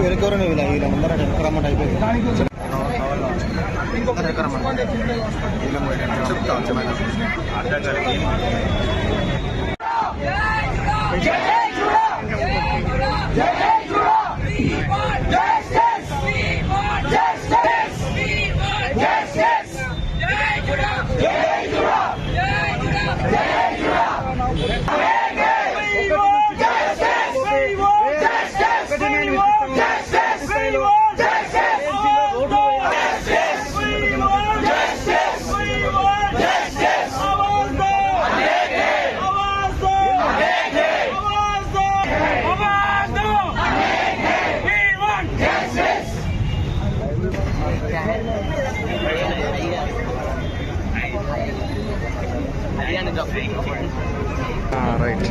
వెనుకవరం వీళ్ళ ముందర వెనకరమ్మంటే అయిపోయింది. రైట్.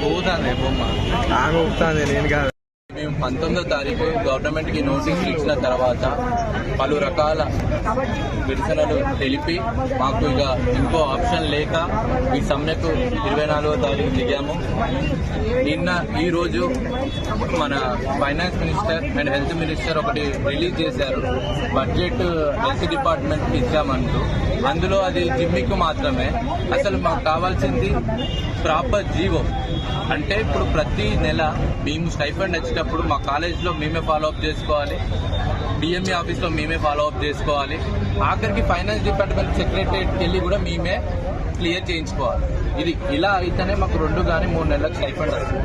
పోతాంది బొమ్మ నాకు ఊపుతాంది, నేను కాదు. మేము 19వ తారీఖు గవర్నమెంట్కి నోటీసులు ఇచ్చిన తర్వాత పలు రకాల నిరసనలు తెలిపి మాకు ఇక ఇంకో ఆప్షన్ లేక ఈ సమ్మెకు 24వ తారీఖు దిగాము. ఈ రోజు మన finance minister and health minister ఒకటి రిలీజ్ చేశారు, బడ్జెట్ హెల్త్ డిపార్ట్మెంట్కి ఇచ్చామంటూ. అందులో అది జిమ్మికు మాత్రమే. అసలు మాకు కావాల్సింది ప్రాపర్ జీవో. అంటే ఇప్పుడు ప్రతి నెల మేము స్టైఫండ్ వచ్చేటప్పుడు మా కాలేజ్లో మేమే ఫాలో అప్ చేసుకోవాలి, డిఎంఈ ఆఫీస్లో మేమే ఫాలో అప్ చేసుకోవాలి, ఆఖరికి ఫైనాన్స్ డిపార్ట్మెంట్ సెక్రటరియట్కి వెళ్ళి కూడా మేమే క్లియర్ చేయించుకోవాలి. ఇది ఇలా అయితేనే మాకు 2 కానీ 3 నెలలకు స్టైఫండ్ వస్తుంది.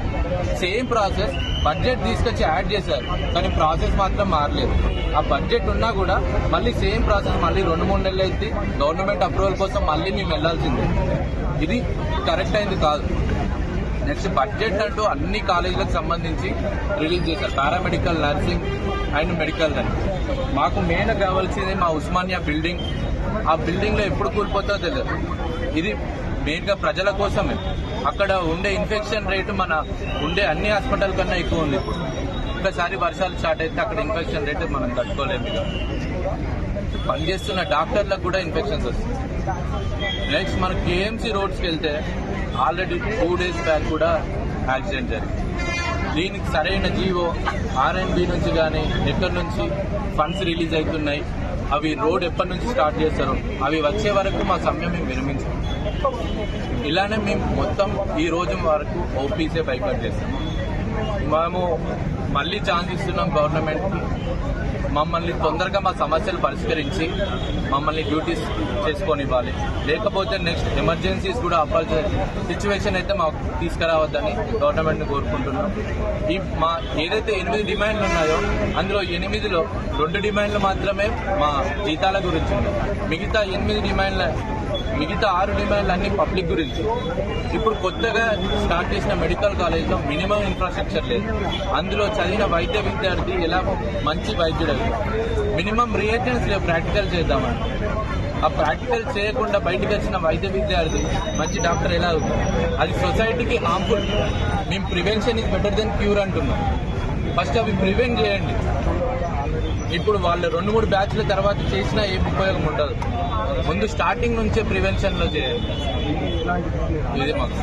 సేమ్ ప్రాసెస్ బడ్జెట్ తీసుకొచ్చి యాడ్ చేశారు, కానీ ప్రాసెస్ మాత్రం మారలేదు. ఆ బడ్జెట్ ఉన్నా కూడా మళ్ళీ సేమ్ ప్రాసెస్ మళ్ళీ 2-3 నెలలు అయితే గవర్నమెంట్ అప్రూవల్ కోసం మళ్ళీ మేము వెళ్లాల్సిందే. ఇది కరెక్ట్ అయింది కాదు. నెక్స్ట్ బడ్జెట్ అంటూ అన్ని కాలేజీలకు సంబంధించి రిలీజ్ చేశారు, పారామెడికల్, నర్సింగ్ అండ్ మెడికల్ అని. మాకు మెయిన్ కావాల్సింది మా ఉస్మానియా బిల్డింగ్. ఆ బిల్డింగ్లో ఎప్పుడు కూలిపోతుందో తెలియదు. ఇది మెయిన్గా ప్రజల కోసమే. అక్కడ ఉండే ఇన్ఫెక్షన్ రేటు మన ఉండే అన్ని హాస్పిటల్ కన్నా ఎక్కువ ఉంది. ఇప్పుడు ఒకసారి వర్షాలు స్టార్ట్ అయితే అక్కడ ఇన్ఫెక్షన్ రేటు మనం తట్టుకోలేము. పనిచేస్తున్న డాక్టర్లకు కూడా ఇన్ఫెక్షన్స్ వస్తాయి. నెక్స్ట్ మన కేఎంసీ రోడ్స్కి వెళ్తే ఆల్రెడీ 2 days బ్యాక్ కూడా యాక్సిడెంట్ జరిగింది. దీనికి సరైన జీవో ఆర్ఎండ్బి నుంచి కానీ ఎక్కడి నుంచి ఫండ్స్ రిలీజ్ అవుతున్నాయి, అవి రోడ్ ఎప్పటి నుంచి స్టార్ట్ చేస్తారో అవి వచ్చే వరకు మా సమయం మేము విరమించాం. ఇలానే మేము మొత్తం ఈ రోజు వరకు ఓపీసే బైకౌట్ చేస్తాం. మేము మళ్ళీ ఛాన్స్ ఇస్తున్నాం గవర్నమెంట్కి, మమ్మల్ని తొందరగా మా సమస్యలు పరిష్కరించి మమ్మల్ని డ్యూటీస్ చేసుకొని ఇవ్వాలి. లేకపోతే నెక్స్ట్ ఎమర్జెన్సీస్ కూడా అవ్వాల్సిన సిచ్యువేషన్ అయితే మాకు తీసుకురావద్దని గవర్నమెంట్ని కోరుకుంటున్నాం. ఈ మా ఏదైతే 8 డిమాండ్లు ఉన్నాయో అందులో 8లో 2 డిమాండ్లు మాత్రమే మా జీతాల గురించి ఉన్నాయి. మిగతా 6 డిమాండ్లు అన్ని పబ్లిక్ గురించి. ఇప్పుడు కొత్తగా స్టార్ట్ చేసిన మెడికల్ కాలేజ్లో మినిమం ఇన్ఫ్రాస్ట్రక్చర్ లేదు. అందులో చదివిన వైద్య విద్యార్థి ఎలా మంచి వైద్యుడు అవుతాడు? మినిమం రియేజెంట్స్ లేవు ప్రాక్టికల్ చేద్దామని. ఆ ప్రాక్టికల్ చేయకుండా బయటకు వచ్చిన వైద్య విద్యార్థి మంచి డాక్టర్ ఎలా అవుతారు? అది సొసైటీకి హార్మ్ఫుల్. మేము prevention is better than cure అంటున్నాం. ఫస్ట్ అవి ప్రివెంట్ చేయండి. ఇప్పుడు వాళ్ళు 2-3 బ్యాచ్ల తర్వాత చేసినా ఏం ఉపయోగం ఉండదు. ముందు స్టార్టింగ్ నుంచే ప్రివెన్షన్లో చేయండి. ఇది మాకు